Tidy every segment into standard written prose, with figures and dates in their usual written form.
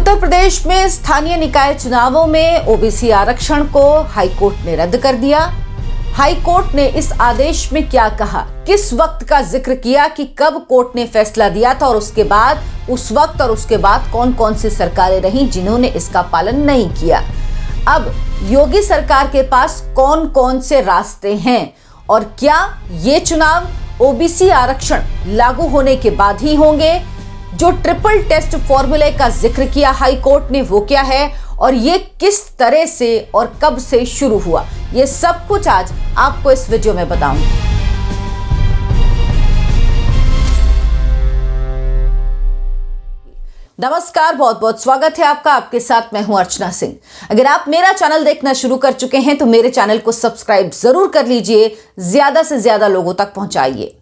उत्तर प्रदेश में स्थानीय निकाय चुनावों में ओबीसी आरक्षण को हाईकोर्ट ने रद्द कर दिया। हाईकोर्ट ने इस आदेश में क्या कहा, किस वक्त का जिक्र किया कि कब कोर्ट ने फैसला दिया था और उसके बाद उस वक्त और उसके बाद कौन कौन सी सरकारें रहीं जिन्होंने इसका पालन नहीं किया। अब योगी सरकार के पास कौन कौन से रास्ते हैं और क्या ये चुनाव ओबीसी आरक्षण लागू होने के बाद ही होंगे। जो ट्रिपल टेस्ट फॉर्मूले का जिक्र किया हाई कोर्ट ने वो क्या है और ये किस तरह से और कब से शुरू हुआ, ये सब कुछ आज आपको इस वीडियो में बताऊंगी। नमस्कार, बहुत बहुत स्वागत है आपका। आपके साथ मैं हूं अर्चना सिंह। अगर आप मेरा चैनल देखना शुरू कर चुके हैं तो मेरे चैनल को सब्सक्राइब जरूर कर लीजिए, ज्यादा से ज्यादा लोगों तक पहुंचाइए।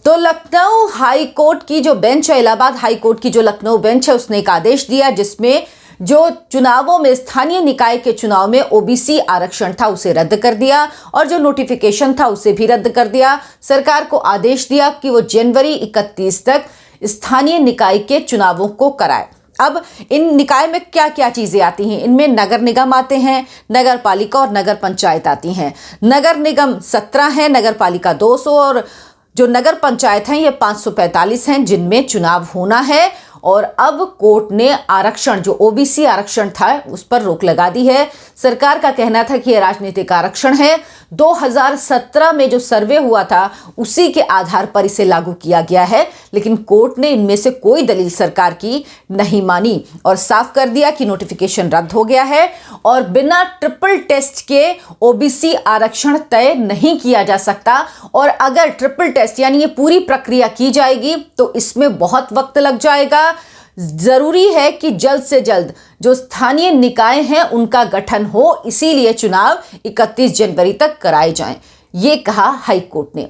तो लखनऊ हाई कोर्ट की जो बेंच है, इलाहाबाद हाई कोर्ट की जो लखनऊ बेंच है, उसने एक आदेश दिया जिसमें जो चुनावों में स्थानीय निकाय के चुनाव में ओबीसी आरक्षण था उसे रद्द कर दिया और जो नोटिफिकेशन था उसे भी रद्द कर दिया। सरकार को आदेश दिया कि वो जनवरी 31 तक स्थानीय निकाय के चुनावों को कराए। अब इन निकाय में क्या क्या चीजें आती हैं, इनमें नगर निगम आते हैं, नगर पालिका और नगर पंचायत आती हैं। नगर निगम 17 है, नगर पालिका 200 और जो नगर पंचायत हैं ये 545 हैं जिनमें चुनाव होना है। और अब कोर्ट ने आरक्षण, जो ओबीसी आरक्षण था, उस पर रोक लगा दी है। सरकार का कहना था कि यह राजनीतिक आरक्षण है। 2017 में जो सर्वे हुआ था उसी के आधार पर इसे लागू किया गया है, लेकिन कोर्ट ने इनमें से कोई दलील सरकार की नहीं मानी और साफ कर दिया कि नोटिफिकेशन रद्द हो गया है और बिना ट्रिपल टेस्ट के ओबीसी आरक्षण तय नहीं किया जा सकता। और अगर ट्रिपल टेस्ट यानी ये पूरी प्रक्रिया की जाएगी तो इसमें बहुत वक्त लग जाएगा। जरूरी है कि जल्द से जल्द जो स्थानीय निकाय हैं उनका गठन हो, इसीलिए चुनाव 31 जनवरी तक कराए जाएं, ये कहा हाईकोर्ट ने।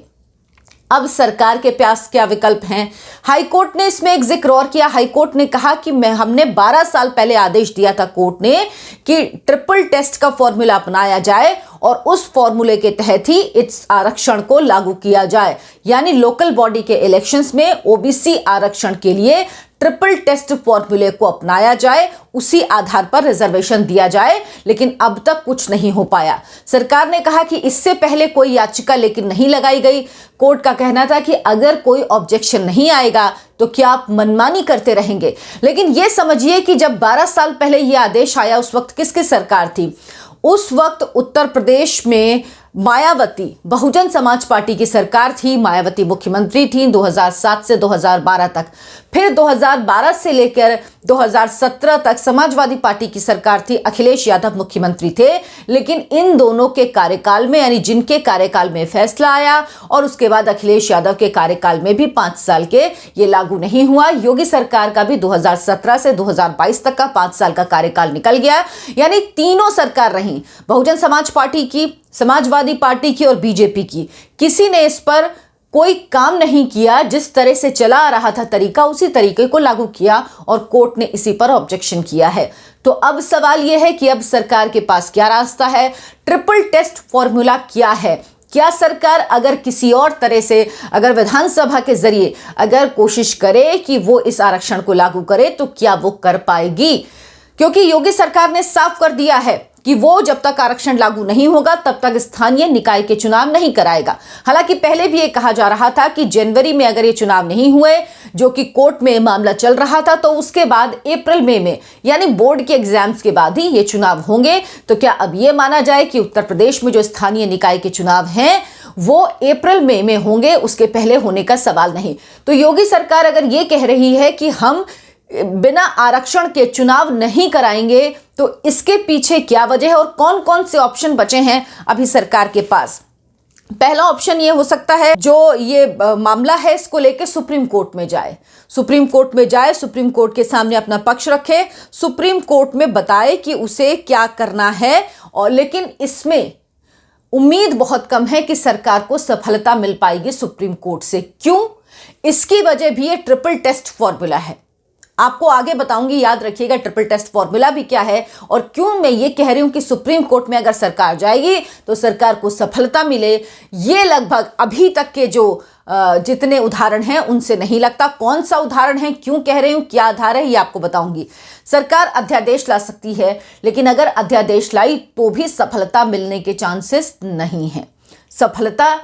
अब सरकार के पास क्या विकल्प हैं? हाईकोर्ट ने इसमें एक जिक्र और किया। हाईकोर्ट ने कहा कि हमने 12 साल पहले आदेश दिया था कोर्ट ने कि ट्रिपल टेस्ट का फॉर्मूला अपनाया जाए और उस फॉर्मूले के तहत ही इस आरक्षण को लागू किया जाए, यानी लोकल बॉडी के इलेक्शंस में ओबीसी आरक्षण के लिए ट्रिपल टेस्ट फॉर्मूले को अपनाया जाए, उसी आधार पर रिजर्वेशन दिया जाए। लेकिन अब तक कुछ नहीं हो पाया। सरकार ने कहा कि इससे पहले कोई याचिका लेकिन नहीं लगाई गई। कोर्ट का कहना था कि अगर कोई ऑब्जेक्शन नहीं आएगा तो क्या आप मनमानी करते रहेंगे। लेकिन यह समझिए कि जब 12 साल पहले यह आदेश आया उस वक्त किसकी सरकार थी? उस वक्त उत्तर प्रदेश में मायावती, बहुजन समाज पार्टी की सरकार थी। मायावती मुख्यमंत्री थी 2007 से 2012 तक। फिर 2012 से लेकर 2017 तक समाजवादी पार्टी की सरकार थी, अखिलेश यादव मुख्यमंत्री थे। लेकिन इन दोनों के कार्यकाल में, यानी जिनके कार्यकाल में फैसला आया और उसके बाद अखिलेश यादव के कार्यकाल में भी 5 साल के ये लागू नहीं हुआ। योगी सरकार का भी 2017 से 2022 तक का 5 साल का कार्यकाल निकल गया, यानी तीनों सरकार रही, बहुजन समाज पार्टी की, समाजवादी पार्टी की और बीजेपी की। किसी ने इस पर कोई काम नहीं किया। जिस तरह से चला आ रहा था तरीका, उसी तरीके को लागू किया और कोर्ट ने इसी पर ऑब्जेक्शन किया है। तो अब सवाल यह है कि अब सरकार के पास क्या रास्ता है? ट्रिपल टेस्ट फॉर्मूला क्या है? क्या सरकार अगर किसी और तरह से, अगर विधानसभा के जरिए अगर कोशिश करे कि वो इस आरक्षण को लागू करे तो क्या वो कर पाएगी? क्योंकि योगी सरकार ने साफ कर दिया है कि वो जब तक आरक्षण लागू नहीं होगा तब तक स्थानीय निकाय के चुनाव नहीं कराएगा। हालांकि पहले भी ये कहा जा रहा था कि जनवरी में अगर ये चुनाव नहीं हुए, जो कि कोर्ट में मामला चल रहा था, तो उसके बाद अप्रैल मई में, यानी बोर्ड के एग्जाम्स के बाद ही ये चुनाव होंगे। तो क्या अब ये माना जाए कि उत्तर प्रदेश में जो स्थानीय निकाय के चुनाव हैं वो अप्रैल मई में होंगे, उसके पहले होने का सवाल नहीं। तो योगी सरकार अगर ये कह रही है कि हम बिना आरक्षण के चुनाव नहीं कराएंगे तो इसके पीछे क्या वजह है और कौन कौन से ऑप्शन बचे हैं अभी सरकार के पास? पहला ऑप्शन ये हो सकता है, जो ये मामला है इसको लेकर सुप्रीम कोर्ट में जाए। सुप्रीम कोर्ट में जाए, सुप्रीम कोर्ट के सामने अपना पक्ष रखे, सुप्रीम कोर्ट में बताए कि उसे क्या करना है। और लेकिन इसमें उम्मीद बहुत कम है कि सरकार को सफलता मिल पाएगी सुप्रीम कोर्ट से। क्यों? इसकी वजह भी ये ट्रिपल टेस्ट फॉर्मूला है। आपको आगे बताऊंगी, याद रखिएगा ट्रिपल टेस्ट फॉर्मूला भी क्या है और क्यों मैं ये कह रही हूं कि सुप्रीम कोर्ट में अगर सरकार जाएगी तो सरकार को सफलता मिले। ये लगभग अभी तक के जो जितने उदाहरण हैं उनसे नहीं लगता। कौन सा उदाहरण है, क्यों कह रही हूं, क्या आधार है, ये आपको बताऊंगी। सरकार अध्यादेश ला सकती है, लेकिन अगर अध्यादेश लाई तो भी सफलता मिलने के चांसेस नहीं है। सफलता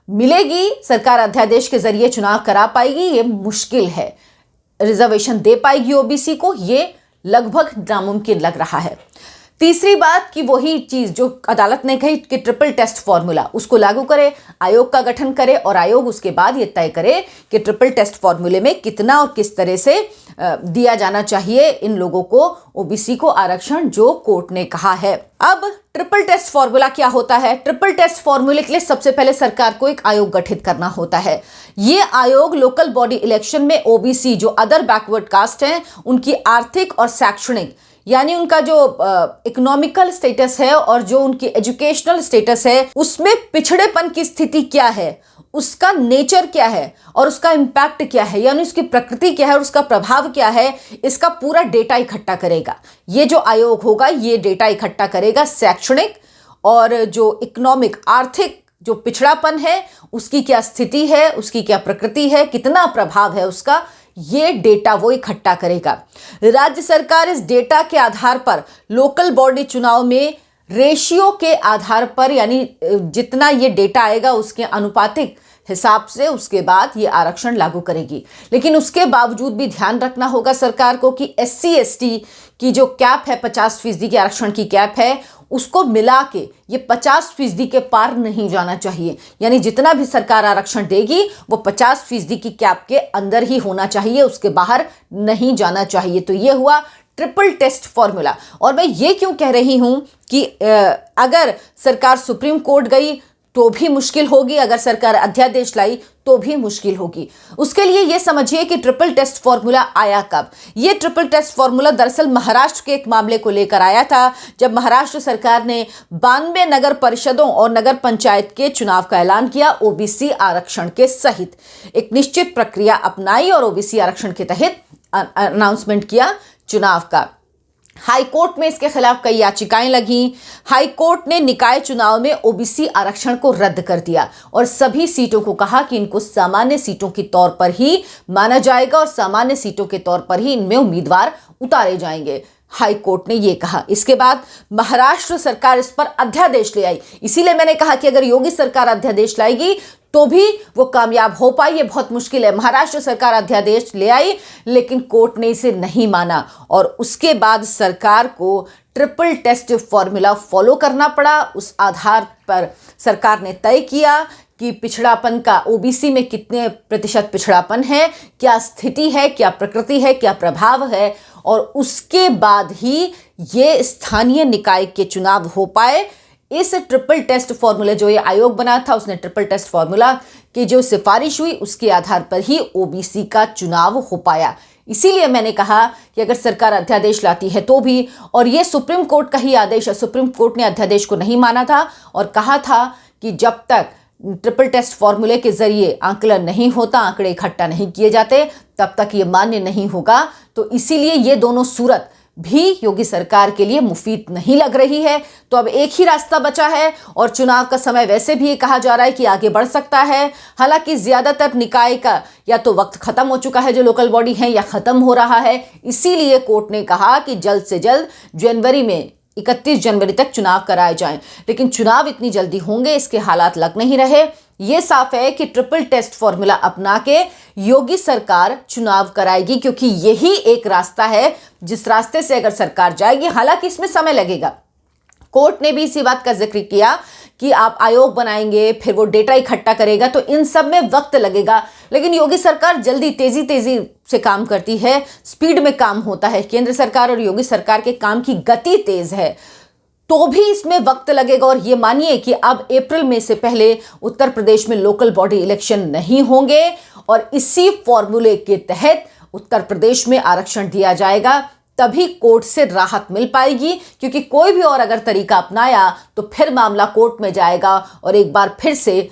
मिलेगी, सरकार अध्यादेश के जरिए चुनाव करा पाएगी, ये मुश्किल है। रिजर्वेशन दे पाएगी ओबीसी को, ये लगभग नामुमकिन लग रहा है। तीसरी बात कि वही चीज जो अदालत ने कही कि ट्रिपल टेस्ट फॉर्मूला उसको लागू करे, आयोग का गठन करे और आयोग उसके बाद ये तय करे कि ट्रिपल टेस्ट फॉर्मूले में कितना और किस तरह से दिया जाना चाहिए इन लोगों को, ओबीसी को आरक्षण, जो कोर्ट ने कहा है। अब ट्रिपल टेस्ट फॉर्मूला क्या होता है? ट्रिपल टेस्ट फॉर्मूले के लिए सबसे पहले सरकार को एक आयोग गठित करना होता है। ये आयोग लोकल बॉडी इलेक्शन में ओबीसी जो अदर बैकवर्ड कास्ट हैं उनकी आर्थिक और शैक्षणिक, यानी उनका जो इकोनॉमिकल स्टेटस है और जो उनकी एजुकेशनल स्टेटस है उसमें पिछड़ेपन की स्थिति क्या है, उसका नेचर क्या है और उसका इम्पैक्ट क्या है, यानी उसकी प्रकृति क्या है और उसका प्रभाव क्या है, इसका पूरा डेटा इकट्ठा करेगा। ये जो आयोग होगा ये डेटा इकट्ठा करेगा शैक्षणिक और जो इकोनॉमिक आर्थिक जो पिछड़ापन है उसकी क्या स्थिति है, उसकी क्या प्रकृति है, कितना प्रभाव है उसका, ये डेटा वो इकट्ठा करेगा। राज्य सरकार इस डेटा के आधार पर लोकल बॉडी चुनाव में रेशियो के आधार पर, यानी जितना ये डेटा आएगा उसके अनुपातिक हिसाब से उसके बाद ये आरक्षण लागू करेगी। लेकिन उसके बावजूद भी ध्यान रखना होगा सरकार को कि SC ST की जो कैप है, 50% की आरक्षण की कैप है, उसको मिला के ये 50% के पार नहीं जाना चाहिए। यानी जितना भी सरकार आरक्षण देगी वो 50% की कैप के अंदर ही होना चाहिए, उसके बाहर नहीं जाना चाहिए। तो ये हुआ ट्रिपल टेस्ट फॉर्मूला। और मैं ये क्यों कह रही हूं कि अगर सरकार सुप्रीम कोर्ट गई तो भी मुश्किल होगी, अगर सरकार अध्यादेश लाई तो भी मुश्किल होगी। उसके लिए यह समझिए कि ट्रिपल टेस्ट फॉर्मूला आया कब। यह ट्रिपल टेस्ट फॉर्मूला दरअसल महाराष्ट्र के एक मामले को लेकर आया था, जब महाराष्ट्र सरकार ने 92 नगर परिषदों और नगर पंचायत के चुनाव का ऐलान किया ओबीसी आरक्षण के सहित। एक निश्चित प्रक्रिया अपनाई और ओबीसी आरक्षण के तहत अनाउंसमेंट किया चुनाव का। हाई कोर्ट में इसके खिलाफ कई याचिकाएं लगी। हाई कोर्ट ने निकाय चुनाव में ओबीसी आरक्षण को रद्द कर दिया और सभी सीटों को कहा कि इनको सामान्य सीटों के तौर पर ही माना जाएगा और सामान्य सीटों के तौर पर ही इनमें उम्मीदवार उतारे जाएंगे। हाई कोर्ट ने यह कहा। इसके बाद महाराष्ट्र सरकार इस पर अध्यादेश ले आई। इसीलिए मैंने कहा कि अगर योगी सरकार अध्यादेश लाएगी तो भी वो कामयाब हो पाई, ये बहुत मुश्किल है। महाराष्ट्र सरकार अध्यादेश ले आई लेकिन कोर्ट ने इसे नहीं माना और उसके बाद सरकार को ट्रिपल टेस्ट फॉर्मूला फॉलो करना पड़ा। उस आधार पर सरकार ने तय किया कि पिछड़ापन का ओबीसी में कितने प्रतिशत पिछड़ापन है, क्या स्थिति है, क्या प्रकृति है, क्या प्रभाव है, और उसके बाद ही ये स्थानीय निकाय के चुनाव हो पाए। इस ट्रिपल टेस्ट फॉर्मूला जो ये आयोग बना था उसने ट्रिपल टेस्ट फॉर्मूला की जो सिफारिश हुई उसके आधार पर ही ओबीसी का चुनाव हो पाया। इसीलिए मैंने कहा कि अगर सरकार अध्यादेश लाती है तो भी, और ये सुप्रीम कोर्ट का ही आदेश है, सुप्रीम कोर्ट ने अध्यादेश को नहीं माना था और कहा था कि जब तक ट्रिपल टेस्ट फॉर्मूले के जरिए आंकलन नहीं होता, आंकड़े इकट्ठा नहीं किए जाते, तब तक ये मान्य नहीं होगा। तो इसीलिए ये दोनों सूरत भी योगी सरकार के लिए मुफीद नहीं लग रही है। तो अब एक ही रास्ता बचा है और चुनाव का समय वैसे भी कहा जा रहा है कि आगे बढ़ सकता है। हालांकि ज्यादातर निकाय का या तो वक्त खत्म हो चुका है जो लोकल बॉडी है, या खत्म हो रहा है। इसीलिए कोर्ट ने कहा कि जल्द से जल्द जनवरी में 31 जनवरी तक चुनाव कराए जाएं। लेकिन चुनाव इतनी जल्दी होंगे इसके हालात लग नहीं रहे। ये साफ है कि ट्रिपल टेस्ट फॉर्मूला अपना के योगी सरकार चुनाव कराएगी, क्योंकि यही एक रास्ता है जिस रास्ते से अगर सरकार जाएगी, हालांकि इसमें समय लगेगा। कोर्ट ने भी इसी बात का जिक्र किया कि आप आयोग बनाएंगे, फिर वो डेटा इकट्ठा करेगा, तो इन सब में वक्त लगेगा। लेकिन योगी सरकार जल्दी तेजी से काम करती है, स्पीड में काम होता है। केंद्र सरकार और योगी सरकार के काम की गति तेज है, तो भी इसमें वक्त लगेगा। और ये मानिए कि अब अप्रैल में से पहले उत्तर प्रदेश में लोकल बॉडी इलेक्शन नहीं होंगे और इसी फॉर्मूले के तहत उत्तर प्रदेश में आरक्षण दिया जाएगा, तभी कोर्ट से राहत मिल पाएगी। क्योंकि कोई भी और अगर तरीका अपनाया तो फिर मामला कोर्ट में जाएगा और एक बार फिर से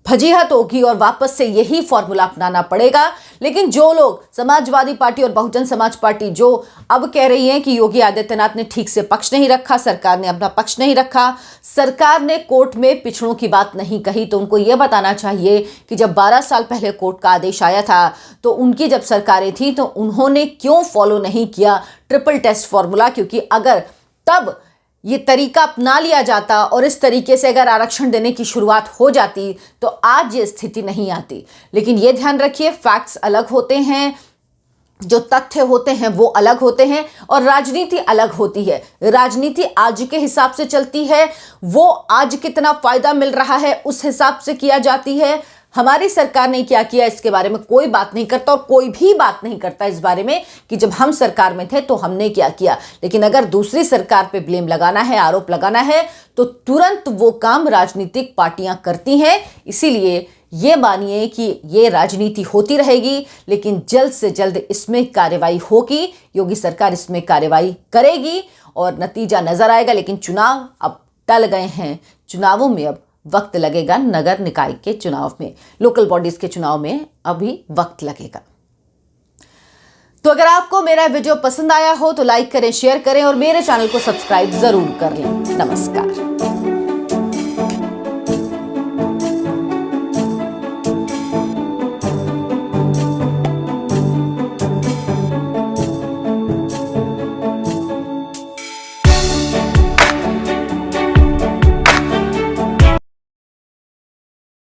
फजीहत होगी और वापस से यही फॉर्मूला अपनाना पड़ेगा। लेकिन जो लोग समाजवादी पार्टी और बहुजन समाज पार्टी जो अब कह रही हैं कि योगी आदित्यनाथ ने ठीक से पक्ष नहीं रखा, सरकार ने अपना पक्ष नहीं रखा, सरकार ने कोर्ट में पिछड़ों की बात नहीं कही, तो उनको यह बताना चाहिए कि जब 12 साल पहले कोर्ट का आदेश आया था तो उनकी जब सरकारें थी तो उन्होंने क्यों फॉलो नहीं किया ट्रिपल टेस्ट फॉर्मूला। क्योंकि अगर तब ये तरीका अपना लिया जाता और इस तरीके से अगर आरक्षण देने की शुरुआत हो जाती तो आज ये स्थिति नहीं आती। लेकिन ये ध्यान रखिए, फैक्ट्स अलग होते हैं, जो तथ्य होते हैं वो अलग होते हैं और राजनीति अलग होती है। राजनीति आज के हिसाब से चलती है, वो आज कितना फायदा मिल रहा है उस हिसाब से किया जाती है। हमारी सरकार ने क्या किया इसके बारे में कोई बात नहीं करता और कोई भी बात नहीं करता इस बारे में कि जब हम सरकार में थे तो हमने क्या किया। लेकिन अगर दूसरी सरकार पे ब्लेम लगाना है, आरोप लगाना है, तो तुरंत वो काम राजनीतिक पार्टियां करती हैं। इसीलिए ये मानिए कि ये राजनीति होती रहेगी, लेकिन जल्द से जल्द इसमें कार्रवाई होगी, योगी सरकार इसमें कार्रवाई करेगी और नतीजा नजर आएगा। लेकिन चुनाव अब टल गए हैं, चुनावों में अब वक्त लगेगा। नगर निकाय के चुनाव में, लोकल बॉडीज के चुनाव में अभी वक्त लगेगा। तो अगर आपको मेरा वीडियो पसंद आया हो तो लाइक करें, शेयर करें और मेरे चैनल को सब्सक्राइब जरूर कर लें। नमस्कार।